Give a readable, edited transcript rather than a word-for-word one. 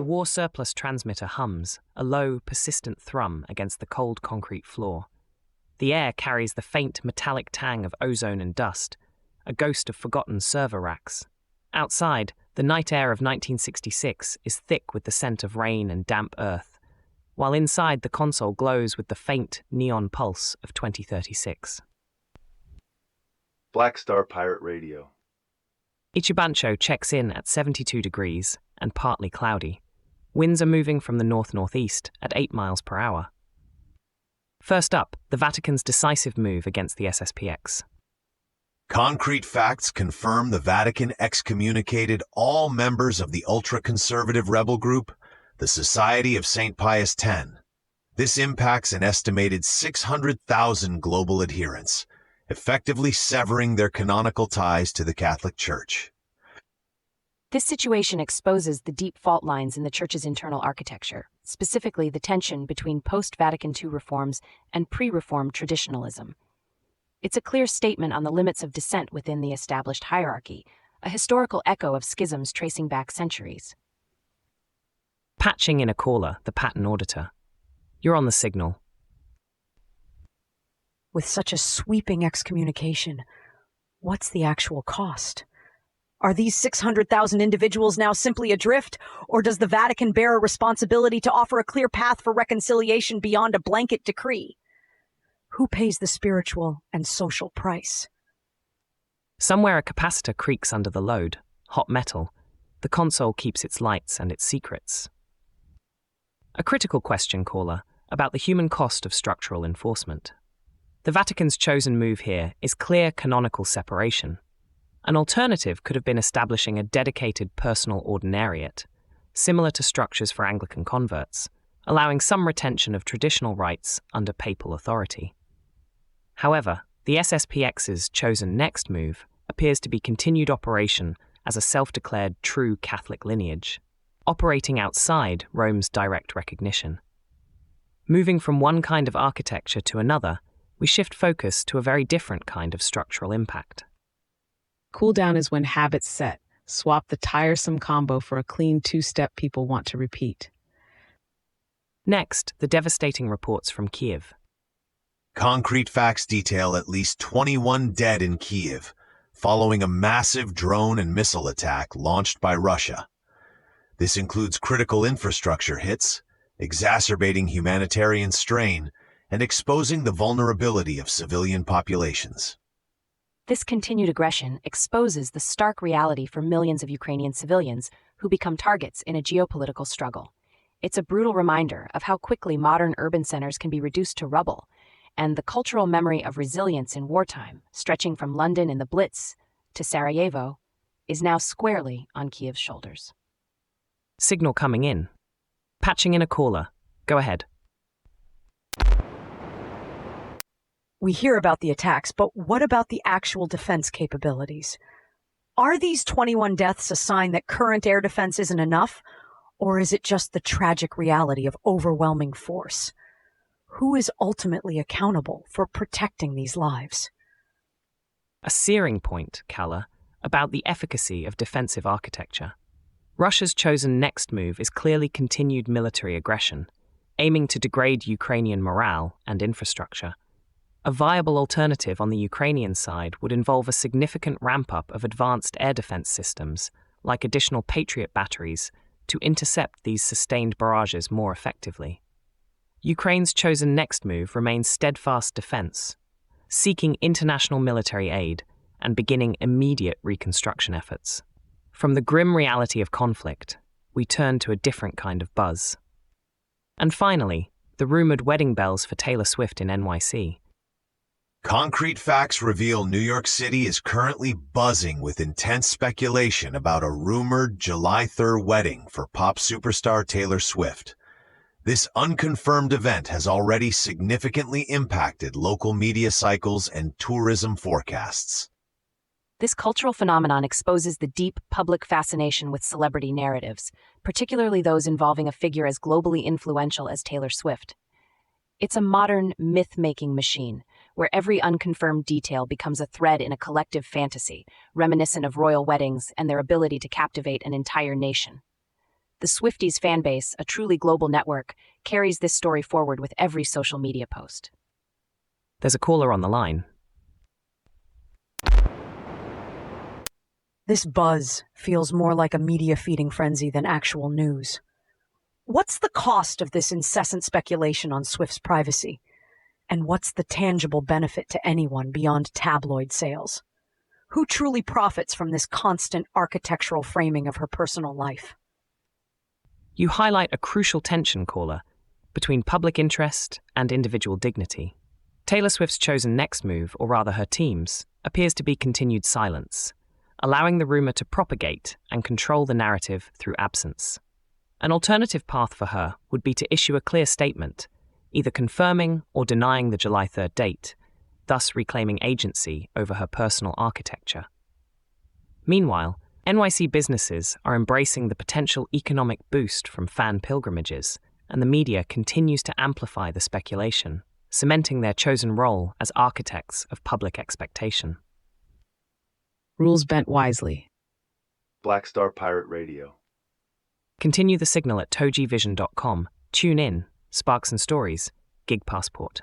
The war surplus transmitter hums, a low, persistent thrum against the cold concrete floor. The air carries the faint metallic tang of ozone and dust, a ghost of forgotten server racks. Outside, the night air of 1966 is thick with the scent of rain and damp earth, while inside the console glows with the faint neon pulse of 2036. Black Star Pirate Radio. Ichibancho checks in at 72 degrees and partly cloudy. Winds are moving from the north-northeast at 8 miles per hour. First up, the Vatican's decisive move against the SSPX. Concrete facts confirm the Vatican excommunicated all members of the ultra-conservative rebel group, the Society of St. Pius X. This impacts an estimated 600,000 global adherents, effectively severing their canonical ties to the Catholic Church. This situation exposes the deep fault lines in the Church's internal architecture, specifically the tension between post-Vatican II reforms and pre-reform traditionalism. It's a clear statement on the limits of dissent within the established hierarchy, a historical echo of schisms tracing back centuries. Patching in a caller, the pattern auditor. You're on the signal. With such a sweeping excommunication, what's the actual cost? Are these 600,000 individuals now simply adrift, or does the Vatican bear a responsibility to offer a clear path for reconciliation beyond a blanket decree? Who pays the spiritual and social price? Somewhere a capacitor creaks under the load, hot metal. The console keeps its lights and its secrets. A critical question, caller, about the human cost of structural enforcement. The Vatican's chosen move here is clear canonical separation. An alternative could have been establishing a dedicated personal ordinariate, similar to structures for Anglican converts, allowing some retention of traditional rights under papal authority. However, the SSPX's chosen next move appears to be continued operation as a self-declared true Catholic lineage, operating outside Rome's direct recognition. Moving from one kind of architecture to another, we shift focus to a very different kind of structural impact. Cool down is when habits set. Swap the tiresome combo for a clean two-step people want to repeat. Next, the devastating reports from Kiev. Concrete facts detail at least 21 dead in Kiev, following a massive drone and missile attack launched by Russia. This includes critical infrastructure hits, exacerbating humanitarian strain, and exposing the vulnerability of civilian populations. This continued aggression exposes the stark reality for millions of Ukrainian civilians who become targets in a geopolitical struggle. It's a brutal reminder of how quickly modern urban centers can be reduced to rubble, and the cultural memory of resilience in wartime, stretching from London in the Blitz to Sarajevo, is now squarely on Kiev's shoulders. Signal coming in. Patching in a caller. Go ahead. We hear about the attacks, but what about the actual defense capabilities? Are these 21 deaths a sign that current air defense isn't enough, or is it just the tragic reality of overwhelming force? Who is ultimately accountable for protecting these lives? A searing point, Kala, about the efficacy of defensive architecture. Russia's chosen next move is clearly continued military aggression, aiming to degrade Ukrainian morale and infrastructure. A viable alternative on the Ukrainian side would involve a significant ramp-up of advanced air defense systems, like additional Patriot batteries, to intercept these sustained barrages more effectively. Ukraine's chosen next move remains steadfast defense, seeking international military aid and beginning immediate reconstruction efforts. From the grim reality of conflict, we turn to a different kind of buzz. And finally, the rumored wedding bells for Taylor Swift in NYC. Concrete facts reveal New York City is currently buzzing with intense speculation about a rumored July 3rd wedding for pop superstar Taylor Swift. This unconfirmed event has already significantly impacted local media cycles and tourism forecasts. This cultural phenomenon exposes the deep public fascination with celebrity narratives, particularly those involving a figure as globally influential as Taylor Swift. It's a modern myth-making machine, where every unconfirmed detail becomes a thread in a collective fantasy, reminiscent of royal weddings and their ability to captivate an entire nation. The Swifties fanbase, a truly global network, carries this story forward with every social media post. There's a caller on the line. This buzz feels more like a media feeding frenzy than actual news. What's the cost of this incessant speculation on Swift's privacy? And what's the tangible benefit to anyone beyond tabloid sales? Who truly profits from this constant architectural framing of her personal life? You highlight a crucial tension, caller, between public interest and individual dignity. Taylor Swift's chosen next move, or rather her team's, appears to be continued silence, allowing the rumor to propagate and control the narrative through absence. An alternative path for her would be to issue a clear statement, either confirming or denying the July 3rd date, thus reclaiming agency over her personal architecture. Meanwhile, NYC businesses are embracing the potential economic boost from fan pilgrimages, and the media continues to amplify the speculation, cementing their chosen role as architects of public expectation. Rules bent wisely. Black Star Pirate Radio. Continue the signal at TogeeVision.com. Tune in, Sparks and Stories, Gig Passport.